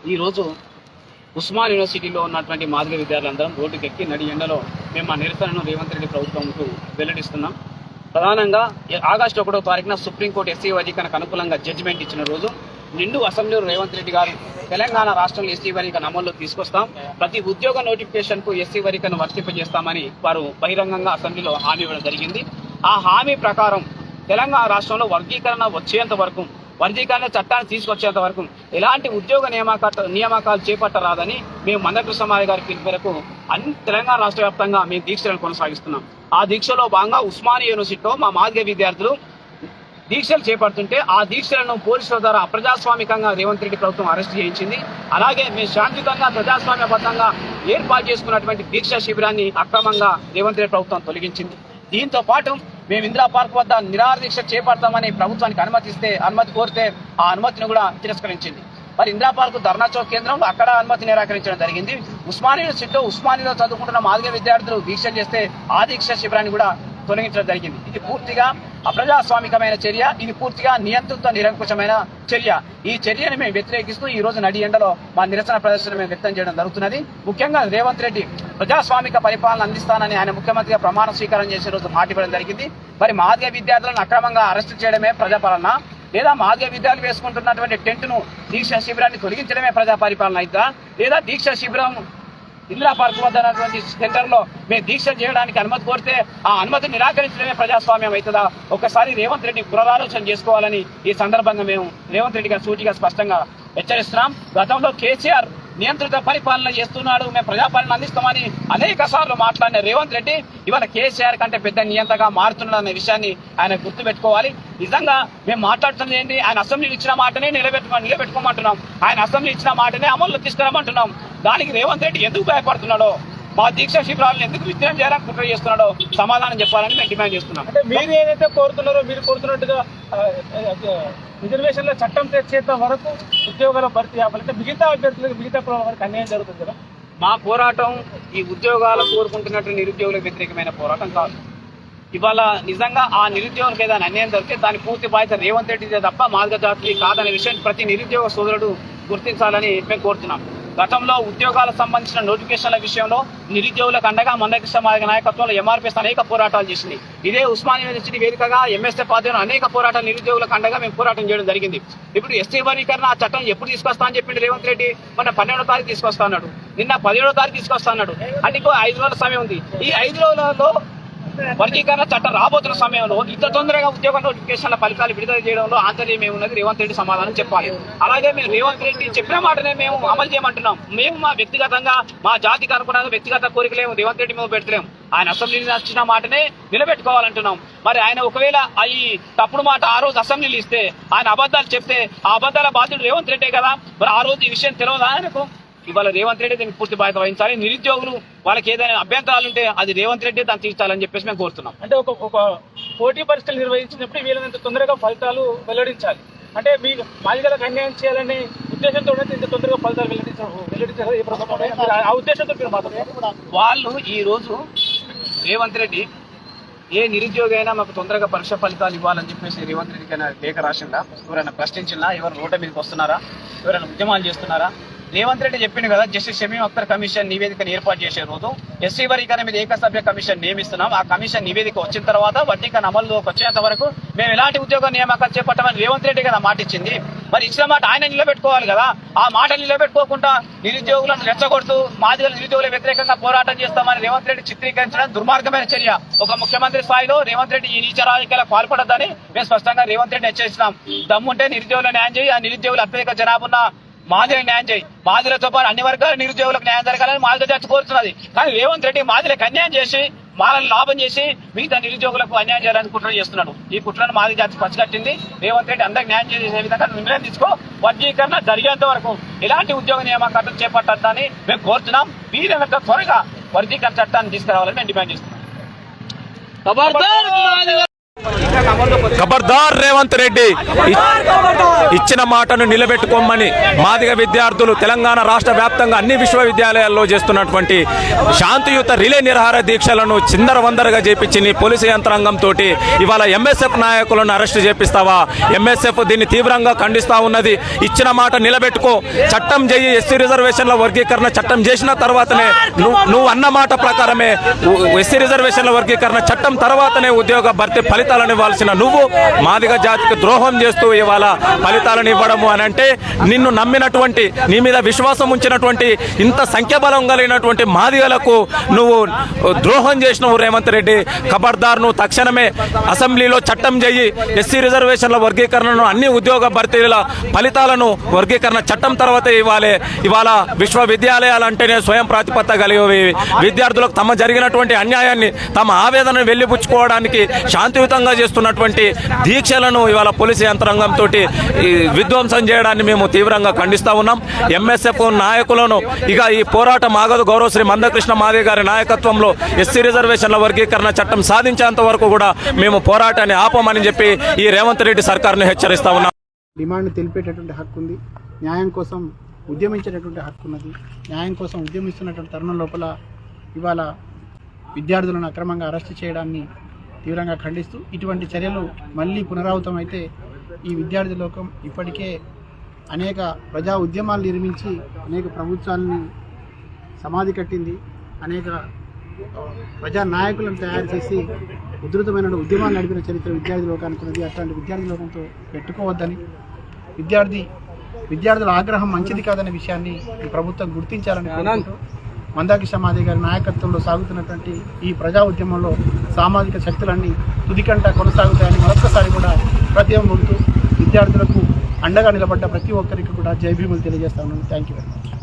ఈ రోజు ఉస్మాన్ యూనివర్సిటీలో ఉన్నటువంటి మాదిగ విద్యార్థులందరం రోడ్డుకెక్కి నడి ఎండలో మేము మా నిరసనను రేవంత్ రెడ్డి ప్రభుత్వంకు వెల్లడిస్తున్నాం. ప్రధానంగా ఆగస్టు 1వ తారీఖున సుప్రీంకోర్టు ఎస్సీ వర్గీకరణకు అనుకూలంగా జడ్జిమెంట్ ఇచ్చిన రోజు నిండు అసెంబ్లీలో రేవంత్ రెడ్డి గారు తెలంగాణ రాష్ట్రంలో ఎస్సీ వర్గీకరణ అమల్లో తీసుకొస్తాం, ప్రతి ఉద్యోగ నోటిఫికేషన్ కు ఎస్సీ వర్గీకరణ వర్తింపజేస్తామని వారు బహిరంగంగా అసెంబ్లీలో హామీ ఇవ్వడం జరిగింది. ఆ హామీ ప్రకారం తెలంగాణ రాష్ట్రంలో వర్గీకరణ వచ్చేంత వరకు, వర్గీకరణ చట్టాన్ని తీసుకొచ్చేంత వరకు ఎలాంటి ఉద్యోగ నియామకాలు చేపట్టరాదని మేము మందకృష్ణ మాదిగ గారి పిలుపు మేరకు తెలంగాణ రాష్ట్ర వ్యాప్తంగా మేము దీక్షలను కొనసాగిస్తున్నాం. ఆ దీక్షలో భాగంగా ఉస్మానియా యూనివర్సిటీలో మా మాదిగ విద్యార్థులు దీక్షలు చేపడుతుంటే ఆ దీక్షలను పోలీసుల ద్వారా అప్రజాస్వామికంగా రేవంత్ రెడ్డి ప్రభుత్వం అరెస్ట్ చేయించింది. అలాగే మేము శాంతియుతంగా ప్రజాస్వామ్యబద్ధంగా ఏర్పాటు చేసుకున్నటువంటి దీక్షా శిబిరాన్ని అక్రమంగా రేవంత్ రెడ్డి ప్రభుత్వం తొలగించింది. దీంతో పాటు మేము ఇందిరా పార్క్ వద్ద నిరాహార దీక్ష చేపడతామని ప్రభుత్వానికి అనుమతి కోరితే ఆ అనుమతిని కూడా తిరస్కరించింది. మరి ఇందిరా పార్క్ ధర్నా చౌక్ కేంద్రంలో అక్కడ అనుమతి నిరాకరించడం జరిగింది. ఉస్మానియా యూనివర్సిటీలో ఉస్మానియాలో చదువుకుంటున్న మాదిగ విద్యార్థులు దీక్షలు చేస్తే ఆ దీక్ష శిబిరాన్ని కూడా తొలగించడం జరిగింది. ఇది పూర్తిగా అప్రజాస్వామికమైన చర్య, ఇది పూర్తిగా నియంత్రిత నిరంకుశమైన చర్య. ఈ చర్యను మేము వ్యతిరేకిస్తూ ఈ రోజు నడి ఎండలో మా నిరసన ప్రదర్శన మేము వ్యక్తం చేయడం జరుగుతున్నది. ముఖ్యంగా రేవంత్ రెడ్డి ప్రజాస్వామిక పరిపాలన అందిస్తానని ఆయన ముఖ్యమంత్రిగా ప్రమాణ స్వీకారం చేసే రోజు మాట ఇవ్వడం జరిగింది. మరి మాదిగ విద్యార్థులను అక్రమంగా అరెస్టు చేయడమే ప్రజాపాలన, లేదా మాదిగ విద్యార్థులు వేసుకుంటున్నటువంటి టెంట్ను దీక్షా శిబిరాన్ని తొలగించడమే ప్రజా పరిపాలన అయిద్దా, లేదా దీక్షా శిబిరం ఇందిరా పార్క్ వద్ద ఉన్నటువంటి సెంటర్ లో మేము దీక్ష చేయడానికి అనుమతి కోరితే ఆ అనుమతి నిరాకరించడమే ప్రజాస్వామ్యం అవుతుందా? ఒకసారి రేవంత్ రెడ్డి పునరాలోచన చేసుకోవాలని ఈ సందర్భంగా మేము రేవంత్ రెడ్డి గారు సూటిగా స్పష్టంగా హెచ్చరిస్తున్నాం. గతంలో కేసీఆర్ నియంత్రిత పరిపాలన చేస్తున్నాడు, మేము ప్రజాపాలన అందిస్తామని అనేక సార్లు మాట్లాడిన రేవంత్ రెడ్డి ఇవాళ కేసీఆర్ కంటే పెద్ద నియంతగా మారుతున్నాడనే విషయాన్ని ఆయన గుర్తుపెట్టుకోవాలి. నిజంగా మేము మాట్లాడుతున్నది ఏంటి? ఆయన అసెంబ్లీకి ఇచ్చిన మాటనే నిలబెట్టుకోమంటున్నాం, ఆయన అసెంబ్లీ ఇచ్చిన మాటనే అమల్లో తీసుకురామంటున్నాం. దానికి రేవంత్ రెడ్డి ఎందుకు భయపడుతున్నాడో, మా దీక్షా శిబిరాలను ఎందుకు విచ్ఛిన్నం చేయాలని కుట్ర చేస్తున్నాడో సమాధానం చెప్పాలని మేము డిమాండ్ చేస్తున్నాం. అంటే మీరు ఏదైతే కోరుతున్నారో, మీరు కోరుతున్నట్టుగా రిజర్వేషన్ల చట్టం తెచ్చేంత వరకు ఉద్యోగాల భర్తీ ఆపాలంటే మిగతా అభ్యర్థులకు మిగతా వరకు అన్యాయం జరుగుతుంది కదా. మా పోరాటం ఈ ఉద్యోగాలు కోరుకుంటున్నట్టు నిరుద్యోగులకు వ్యతిరేకమైన పోరాటం కాదు. ఇవాళ నిజంగా ఆ నిరుద్యోగులకు ఏదైనా అన్యాయం జరిగితే దాని పూర్తి బాధ్యత రేవంత్ రెడ్డిదే తప్ప మాదిగ జాతికి కాదనే విషయాన్ని ప్రతి నిరుద్యోగ సోదరుడు గుర్తించాలని మేము కోరుతున్నాం. గతంలో ఉద్యోగాలకు సంబంధించిన నోటిఫికేషన్ల విషయంలో నిరుద్యోగులకు అండగా మందకృష్ణ మాదిగ నాయకత్వంలో ఎంఆర్పీఎస్ అనేక పోరాటాలు చేసింది. ఇదే ఉస్మానియా యూనివర్సిటీ వేదికగా ఎంఎస్ఎఫ్ ఆధ్వర్యంలో అనేక పోరాటాలు నిరుద్యోగులకు అండగా మేము పోరాటం చేయడం జరిగింది. ఇప్పుడు ఎస్సీ వర్గీకరణ ఆ చట్టం ఎప్పుడు తీసుకొస్తా అని చెప్పింది రేవంత్ రెడ్డి? మొన్న 12వ తారీఖు తీసుకొస్తా అన్నాడు, నిన్న 17వ తారీఖు తీసుకొస్తా అన్నాడు. అంటే ఇంకో 5 రోజుల సమయం ఉంది. ఈ 5 రోజులలో వర్గీకరణ చట్టం రాబోతున్న సమయంలో ఇంత తొందరగా ఉద్యోగ నోటిఫికేషన్ల ఫలితాలు విడుదల చేయడంలో ఆంతర్యం ఏమున్నది? రేవంత్ రెడ్డి సమాధానం చెప్పాలి. అలాగే మేము రేవంత్ రెడ్డి చెప్పిన మాటనే మేము అమలు చేయమంటున్నాం. మేము మా వ్యక్తిగతంగా మా జాతికి అనుకున్న వ్యక్తిగత కోరికలేము రేవంత్ రెడ్డి మేము పెడతలేము. ఆయన అసెంబ్లీని వచ్చిన మాటనే నిలబెట్టుకోవాలంటున్నాం. మరి ఆయన ఒకవేళ ఈ తప్పుడు మాట ఆ రోజు అసెంబ్లీలు ఇస్తే, ఆయన అబద్ధాలు చెప్తే ఆ అబద్ధాల బాధ్యుడు రేవంత్ రెడ్డే కదా. మరి ఆ రోజు ఈ విషయం తెలియదా ఆయనకు? ఇవాళ రేవంత్ రెడ్డి దీనికి పూర్తి బాధ్యత వహించాలి. నిరుద్యోగులు వాళ్ళకి ఏదైనా అభ్యంతరాలు ఉంటే అది రేవంత్ రెడ్డి దాన్ని తీర్చాలని చెప్పేసి మేము కోరుతున్నాం. అంటే ఒక పోటీ పరీక్షలు నిర్వహించినప్పుడు వీళ్ళంత తొందరగా ఫలితాలు వెల్లడించాలి. అంటే మీ మాదిగలకు అన్యాయం చేయాలనే ఉద్దేశంతో ఇంత తొందరగా ఫలితాలు వెల్లడించారు ఈ ప్రభుత్వం. ఆ ఉద్దేశంతో మీరు మాట్లాడారు. వాళ్ళు ఈ రోజు రేవంత్ రెడ్డి ఏ నిరుద్యోగి అయినా మాకు తొందరగా పరీక్ష ఫలితాలు ఇవ్వాలని చెప్పేసి రేవంత్ రెడ్డికి అయినా లేఖ రాసిందా? ఎవరైనా ప్రశ్నించినా? ఎవరు రోడ్డు మీదకి వస్తున్నారా? ఎవరైనా ఉద్యమాలు చేస్తున్నారా? రేవంత్ రెడ్డి చెప్పింది కదా, జస్టిస్ షమీమ్ అఖ్తర్ కమిషన్ నివేదికను ఏర్పాటు చేసే రోజు ఎస్సీ వర్గీకరణ మీద ఏకసభ్య కమిషన్ నియమిస్తున్నాం. ఆ కమిషన్ నివేదిక వచ్చిన తర్వాత వర్గీకరణ అమలులోకి వచ్చేంత వరకు మేము ఎలాంటి ఉద్యోగ నియామకాలు చేపట్టమని రేవంత్ రెడ్డి కదా మాట ఇచ్చింది. మరి ఇచ్చిన మాట ఆయన నిలబెట్టుకోవాలి కదా. ఆ మాట నిలబెట్టుకోకుండా నిరుద్యోగులను రెచ్చగొడుతూ మాదిగల నిరుద్యోగుల వ్యతిరేకంగా పోరాటం చేస్తామని రేవంత్ రెడ్డి చిత్రీకరించడం దుర్మార్గమైన చర్య. ఒక ముఖ్యమంత్రి స్థాయిలో రేవంత్ రెడ్డి ఈ నీచ రాజకీయాలకు పాల్పడద్దని మేము స్పష్టంగా రేవంత్ రెడ్డి హెచ్చరిస్తున్నాం. దమ్ముంటే నిరుద్యోగుల న్యాయం చేయి, ఆ నిరుద్యోగులు అత్యధిక జనాభా మాదిలకు న్యాయం చేయి. మాదిలతో పాటు అన్ని వర్గాల నిరుద్యోగులకు న్యాయం జరగాలని మాదిగ జాతి కోరుతున్నది. కానీ రేవంత్ రెడ్డి మాదిలకు అన్యాయం చేసి మాలను లాభం చేసి మిగతా నిరుద్యోగులకు అన్యాయం చేయాలని కుట్ర చేస్తున్నాడు. ఈ కుట్రను మాదిగ జాతి పచ్చికట్టింది. రేవంత్ రెడ్డి అందరికి న్యాయం చేసే విధంగా నిర్ణయం తీసుకో. వర్గీకరణ జరిగేంత వరకు ఎలాంటి ఉద్యోగ నియామకాలు చేపట్టద్దని మేము కోరుతున్నాం. వీరంత త్వరగా వర్గీకరణ చట్టాన్ని తీసుకురావాలని మేము డిమాండ్ చేస్తున్నాం. ఖబర్దార్ రేవంత్ రెడ్డి ఇచ్చిన మాటను నిలబెట్టుకోమని మాదిగ విద్యార్థులు తెలంగాణ రాష్ట్ర వ్యాప్తంగా అన్ని విశ్వవిద్యాలయాల్లో చేస్తున్నటువంటి శాంతియుత రిలే నిరాహార దీక్షలను చిందరవందరగా చేపించి నీ పోలీసు యంత్రాంగంతో ఇవాళ ఎంఎస్ఎఫ్ నాయకులను అరెస్టు చేపిస్తావా? ఎంఎస్ఎఫ్ దీన్ని తీవ్రంగా ఖండిస్తా ఉన్నది. ఇచ్చిన మాట నిలబెట్టుకో, చట్టం చేయి. ఎస్సీ రిజర్వేషన్ల వర్గీకరణ చట్టం చేసిన తర్వాతనే నువ్వు అన్న మాట ప్రకారమే ఎస్సీ రిజర్వేషన్ల వర్గీకరణ చట్టం తర్వాతనే ఉద్యోగ భర్తీ ఫలితాలను ఇవ్వాల్సిన నువ్వు మాదిగ జాతికి ద్రోహం చేస్తూ ఇవాళ ఫలితాలను ఇవ్వడము అని అంటే నిన్ను నమ్మినటువంటి, నీ మీద విశ్వాసం ఉంచినటువంటి, ఇంత సంఖ్యాబలం కలిగినటువంటి మాదిగలకు నువ్వు ద్రోహం చేసినవు రేవంత్ రెడ్డి. ఖబర్దార్, నువ్వు తక్షణమే అసెంబ్లీలో చట్టం చేయి. ఎస్సీ రిజర్వేషన్ల వర్గీకరణను, అన్ని ఉద్యోగ భర్తీల ఫలితాలను వర్గీకరణ చట్టం తర్వాత ఇవ్వాలి. ఇవాళ విశ్వవిద్యాలయాలంటేనే స్వయం ప్రాతిపత్త కలిగేవి. విద్యార్థులకు తమ జరిగినటువంటి అన్యాయాన్ని, తమ ఆవేదనను వెళ్లిపుచ్చుకోవడానికి శాంతియుతంగా చేస్తున్నటువంటి దీక్షలను ఇవాళ పోలీసు యంత్రాంగంతో విధ్వంసం చేయడాన్ని మేము తీవ్రంగా ఖండిస్తా ఉన్నాం. ఎంఎస్ఎఫ్ నాయకులను ఇక ఈ పోరాటం ఆగదు. గౌరవశ్రీ మందకృష్ణ మాదిగ గారి నాయకత్వంలో ఎస్సీ రిజర్వేషన్ల వర్గీకరణ చట్టం సాధించేంత వరకు కూడా మేము పోరాటాన్ని ఆపమని చెప్పి ఈ రేవంత్ రెడ్డి సర్కార్ను హెచ్చరిస్తా ఉన్నాం. డిమాండ్ తెలిపేటటువంటి హక్కు ఉంది, న్యాయం కోసం ఉద్యమించేటటువంటి హక్కు ఉన్నది. న్యాయం కోసం ఉద్యమిస్తున్నటువంటి తరుణం లోపల ఇవాళ విద్యార్థులను అక్రమంగా అరెస్టు చేయడాన్ని తీవ్రంగా ఖండిస్తూ ఇటువంటి చర్యలు మళ్ళీ పునరావృతమైతే ఈ విద్యార్థి లోకం ఇప్పటికే అనేక ప్రజా ఉద్యమాలు నిర్మించి అనేక ప్రభుత్వాలని సమాధి కట్టింది, అనేక ప్రజా నాయకులను తయారు చేసి ఉధృతమైన ఉద్యమాలు నడిపిన చరిత్ర విద్యార్థి లోకానికి ఉన్నది. అట్లాంటి విద్యార్థి లోకంతో పెట్టుకోవద్దని, విద్యార్థుల ఆగ్రహం మంచిది కాదనే విషయాన్ని ఈ ప్రభుత్వం గుర్తించాలని కోరుకుంటూ మందాకృష్ణ మాదిగ గారి నాయకత్వంలో సాగుతున్నటువంటి ఈ ప్రజా ఉద్యమంలో సామాజిక శక్తులన్నీ తుదికంట కొనసాగుతాయని మరొక్కసారి కూడా ప్రతిబింబిస్తూ విద్యార్థులకు అండగా నిలబడ్డ ప్రతి ఒక్కరికి కూడా జై భీములు తెలియజేస్తా ఉన్నాను. Thank you very much.